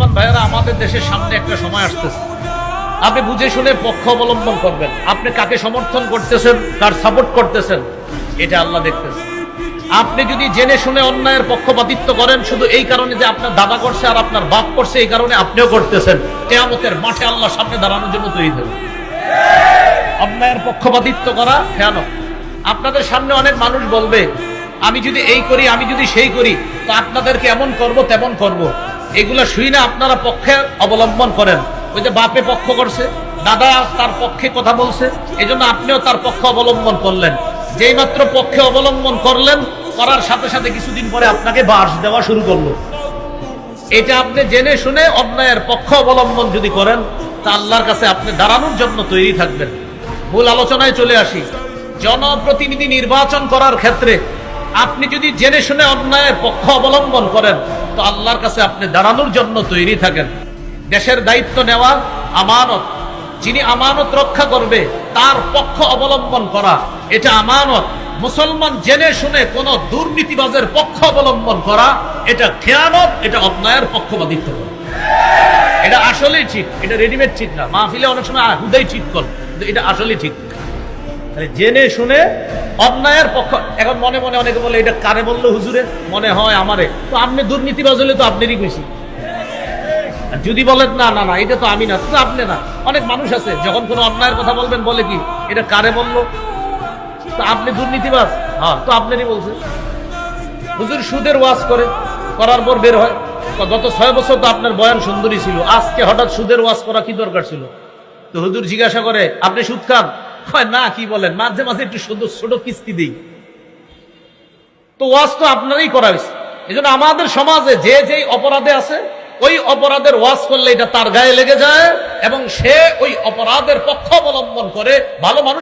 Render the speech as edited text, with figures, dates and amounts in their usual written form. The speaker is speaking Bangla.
মুসলমান ভাইয়েরা, আমাদের দেশের সামনে একটা সময় আসতেছে, আপনি বুঝে শুনে পক্ষ অবলম্বন করবেন। আপনি কাকে সমর্থন করতেছেন, কার সাপোর্ট করতেছেন, এটা আল্লাহ দেখতেছেন। আপনি যদি জেনে শুনে অন্যায়ের পক্ষপাতিত্ব করেন শুধু এই কারণে যে আপনার দাদা করছে আর আপনার বাপ করছে, এই কারণে আপনিও করতেছেন, কিয়ামতের মাঠে আল্লাহর সামনে দাঁড়ানোর জন্য তৈরি থাকবেন। অন্যায়ের পক্ষপাতিত্ব করা ভয়ানক। আপনাদের সামনে অনেক মানুষ বলবে, আমি যদি এই করি, আমি যদি সেই করি, তো আপনাদেরকে এমন করব, তেমন করব। এগুলা শুই না আপনারা পক্ষে অবলম্বন করেন। ওই যে বাপে পক্ষ করছে, দাদা তার পক্ষে কথা বলছে, এই জন্য আপনিও তার পক্ষ অবলম্বন করলেন। যেই মাত্র পক্ষে অবলম্বন করলেন, করার সাথে সাথে কিছুদিন পরে আপনাকে বাস দেওয়া শুরু করলো। এটা আপনি জেনে শুনে অন্যায়ের পক্ষ অবলম্বন যদি করেন, তা আল্লাহর কাছে আপনি দাঁড়ানোর জন্য তৈরি থাকবেন। মূল আলোচনায় চলে আসি। জনপ্রতিনিধি নির্বাচন করার ক্ষেত্রে আপনি যদি জেনে শুনে অন্যায়ের পক্ষ অবলম্বন করেন, তো আল্লাহর কাছে আপনি দাঁড়ানোর জন্য তৈরি থাকেন। দেশের দায়িত্ব নেওয়া আমানত, যিনি আমানত রক্ষা করবে তার পক্ষ অবলম্বন করা, এটা আমানত। মুসলমান জেনে শুনে কোন দুর্নীতিবাজের পক্ষ অবলম্বন করা, এটা খেয়ানত, এটা অন্যায়ের পক্ষপাতিত্ব করা। এটা আসলেই ঠিক, এটা রেডিমেড ঠিক না। মাহফিলে অনেক সময় হুদাই ঠিক কর, কিন্তু এটা আসলেই ঠিক। জেনে শুনে অন্যায়ের পক্ষ। এখন মনে মনে অনেকে বলে, এটা কারে বললো হুজুরে? মনে হয় আমারে। তো আপনি দুর্নীতিবাজ হলে তো আপনারই বেশি। যদি বলেন না না না এটা তো আমি না, তো আপনি না। অনেক মানুষ আছে যখন কোনো অন্যায়ের কথা বলবেন বলে কি, এটা কারে বললো? তো আপনি দুর্নীতিবাজ, হ্যাঁ তো আপনারই বলছে। হুজুর সুদের ওয়াজ করে, করার পর বের হয়, গত 6 বছর তো আপনার বয়ান সুন্দরী ছিল, আজকে হঠাৎ সুদের ওয়াজ করা কি দরকার ছিল? তো হুজুর জিজ্ঞাসা করে, আপনি সুদ খান? হয় না, কি বলেন, মাঝে মাঝে একটু ছোট কিস্তি দিই। তো ওয়াজ তো আপনারই করা হয়েছে। এই জন্য আমাদের সমাজে যে যেই অপরাধে আছে, ওই অপরাধের ওয়াজ করলে এটা তার গায়ে লেগে যায় এবং সে ওই অপরাধের পক্ষ অবলম্বন করে। ভালো মানুষ